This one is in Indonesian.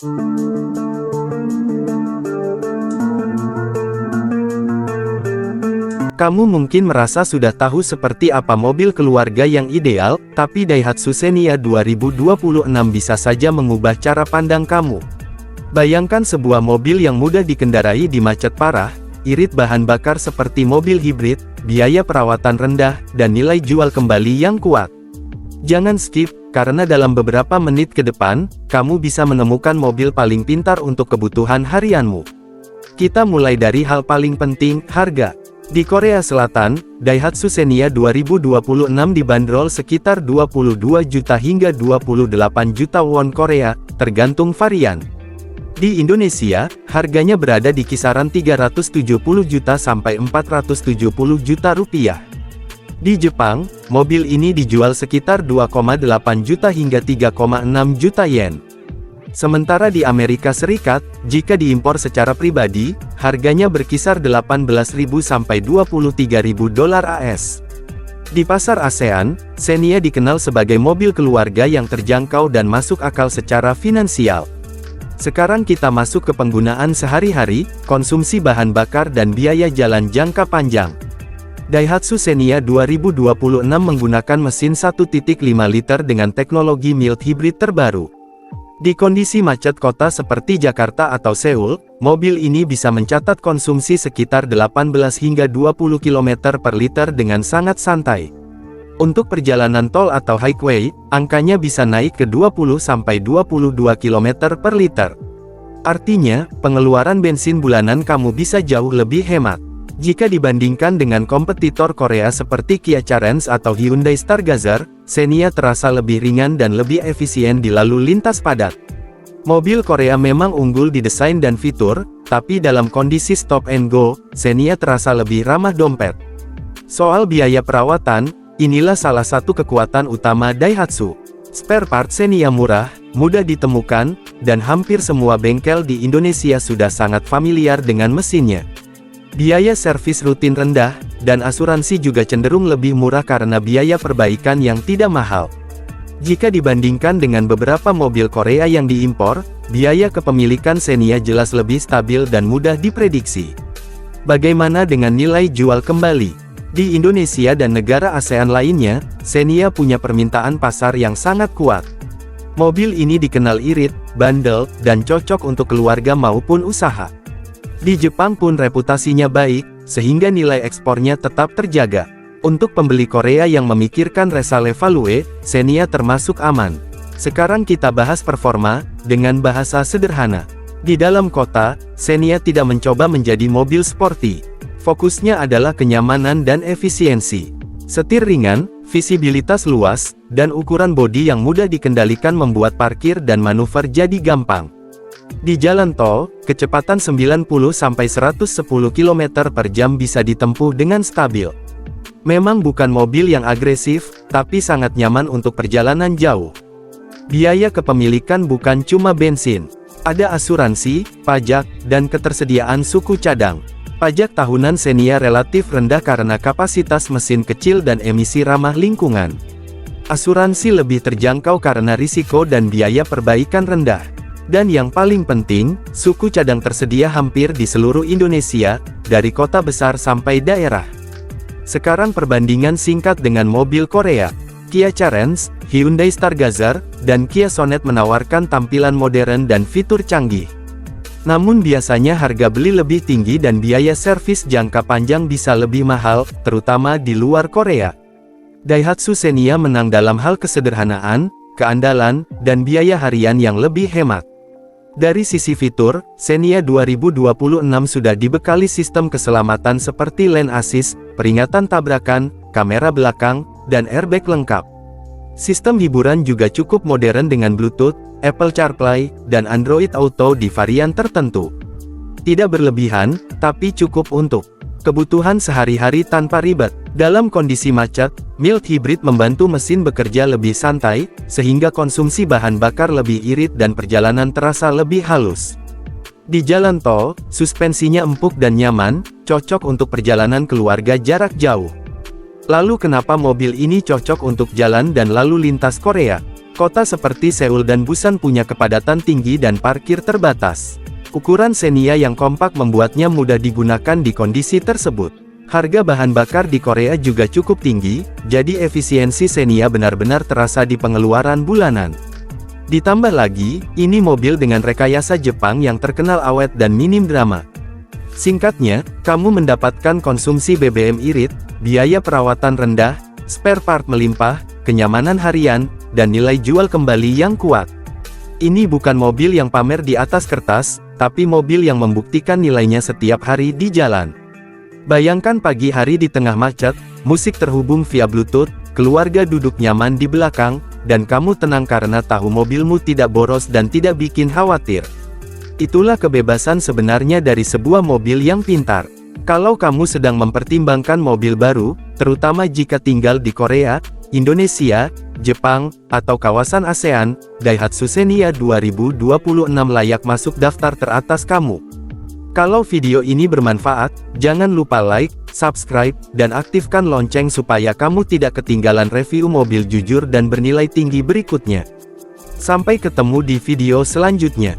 Kamu mungkin merasa sudah tahu seperti apa mobil keluarga yang ideal, tapi Daihatsu Xenia 2026 bisa saja mengubah cara pandang kamu. Bayangkan sebuah mobil yang mudah dikendarai di macet parah, irit bahan bakar seperti mobil hibrid, biaya perawatan rendah, dan nilai jual kembali yang kuat. Jangan skip, karena dalam beberapa menit ke depan, kamu bisa menemukan mobil paling pintar untuk kebutuhan harianmu. Kita mulai dari hal paling penting, harga. Di Korea Selatan, Daihatsu Xenia 2026 dibanderol sekitar 22 juta hingga 28 juta won Korea, tergantung varian. Di Indonesia, harganya berada di kisaran 370 juta sampai 470 juta rupiah. Di Jepang, mobil ini dijual sekitar 2,8 juta hingga 3,6 juta yen. Sementara di Amerika Serikat, jika diimpor secara pribadi, harganya berkisar 18.000 sampai 23.000 dolar AS. Di pasar ASEAN, Xenia dikenal sebagai mobil keluarga yang terjangkau dan masuk akal secara finansial. Sekarang kita masuk ke penggunaan sehari-hari, konsumsi bahan bakar dan biaya jalan jangka panjang. Daihatsu Xenia 2026 menggunakan mesin 1.5 liter dengan teknologi mild hybrid terbaru. Di kondisi macet kota seperti Jakarta atau Seoul, mobil ini bisa mencatat konsumsi sekitar 18 hingga 20 km per liter dengan sangat santai. Untuk perjalanan tol atau highway, angkanya bisa naik ke 20 sampai 22 km per liter. Artinya, pengeluaran bensin bulanan kamu bisa jauh lebih hemat. Jika dibandingkan dengan kompetitor Korea seperti Kia Carens atau Hyundai Stargazer, Xenia terasa lebih ringan dan lebih efisien di lalu lintas padat. Mobil Korea memang unggul di desain dan fitur, tapi dalam kondisi stop and go, Xenia terasa lebih ramah dompet. Soal biaya perawatan, inilah salah satu kekuatan utama Daihatsu. Spare part Xenia murah, mudah ditemukan, dan hampir semua bengkel di Indonesia sudah sangat familiar dengan mesinnya. Biaya servis rutin rendah, dan asuransi juga cenderung lebih murah karena biaya perbaikan yang tidak mahal. Jika dibandingkan dengan beberapa mobil Korea yang diimpor, biaya kepemilikan Xenia jelas lebih stabil dan mudah diprediksi. Bagaimana dengan nilai jual kembali? Di Indonesia dan negara ASEAN lainnya, Xenia punya permintaan pasar yang sangat kuat. Mobil ini dikenal irit, bandel, dan cocok untuk keluarga maupun usaha. Di Jepang pun reputasinya baik, sehingga nilai ekspornya tetap terjaga. Untuk pembeli Korea yang memikirkan resale value, Xenia termasuk aman. Sekarang kita bahas performa, dengan bahasa sederhana. Di dalam kota, Xenia tidak mencoba menjadi mobil sporty. Fokusnya adalah kenyamanan dan efisiensi. Setir ringan, visibilitas luas, dan ukuran bodi yang mudah dikendalikan membuat parkir dan manuver jadi gampang. Di jalan tol, kecepatan 90-110 km per jam bisa ditempuh dengan stabil. Memang bukan mobil yang agresif, tapi sangat nyaman untuk perjalanan jauh. Biaya kepemilikan bukan cuma bensin. Ada asuransi, pajak, dan ketersediaan suku cadang. Pajak tahunan Xenia relatif rendah karena kapasitas mesin kecil dan emisi ramah lingkungan. Asuransi lebih terjangkau karena risiko dan biaya perbaikan rendah. Dan yang paling penting, suku cadang tersedia hampir di seluruh Indonesia, dari kota besar sampai daerah. Sekarang perbandingan singkat dengan mobil Korea. Kia Carens, Hyundai Stargazer, dan Kia Sonet menawarkan tampilan modern dan fitur canggih. Namun biasanya harga beli lebih tinggi dan biaya servis jangka panjang bisa lebih mahal, terutama di luar Korea. Daihatsu Xenia menang dalam hal kesederhanaan, keandalan, dan biaya harian yang lebih hemat. Dari sisi fitur, Xenia 2026 sudah dibekali sistem keselamatan seperti lane assist, peringatan tabrakan, kamera belakang, dan airbag lengkap. Sistem hiburan juga cukup modern dengan Bluetooth, Apple CarPlay, dan Android Auto di varian tertentu. Tidak berlebihan, tapi cukup untuk kebutuhan sehari-hari tanpa ribet. Dalam kondisi macet, mild hybrid membantu mesin bekerja lebih santai, sehingga konsumsi bahan bakar lebih irit dan perjalanan terasa lebih halus. Di jalan tol, suspensinya empuk dan nyaman, cocok untuk perjalanan keluarga jarak jauh. Lalu kenapa mobil ini cocok untuk jalan dan lalu lintas Korea? Kota seperti Seoul dan Busan punya kepadatan tinggi dan parkir terbatas. Ukuran Xenia yang kompak membuatnya mudah digunakan di kondisi tersebut. Harga bahan bakar di Korea juga cukup tinggi, jadi efisiensi Xenia benar-benar terasa di pengeluaran bulanan. Ditambah lagi, ini mobil dengan rekayasa Jepang yang terkenal awet dan minim drama. Singkatnya, kamu mendapatkan konsumsi BBM irit, biaya perawatan rendah, spare part melimpah, kenyamanan harian, dan nilai jual kembali yang kuat. Ini bukan mobil yang pamer di atas kertas, tapi mobil yang membuktikan nilainya setiap hari di jalan. Bayangkan pagi hari di tengah macet, musik terhubung via Bluetooth, keluarga duduk nyaman di belakang, dan kamu tenang karena tahu mobilmu tidak boros dan tidak bikin khawatir. Itulah kebebasan sebenarnya dari sebuah mobil yang pintar. Kalau kamu sedang mempertimbangkan mobil baru, terutama jika tinggal di Korea, Indonesia, Jepang, atau kawasan ASEAN, Daihatsu Xenia 2026 layak masuk daftar teratas kamu. Kalau video ini bermanfaat, jangan lupa like, subscribe, dan aktifkan lonceng supaya kamu tidak ketinggalan review mobil jujur dan bernilai tinggi berikutnya. Sampai ketemu di video selanjutnya.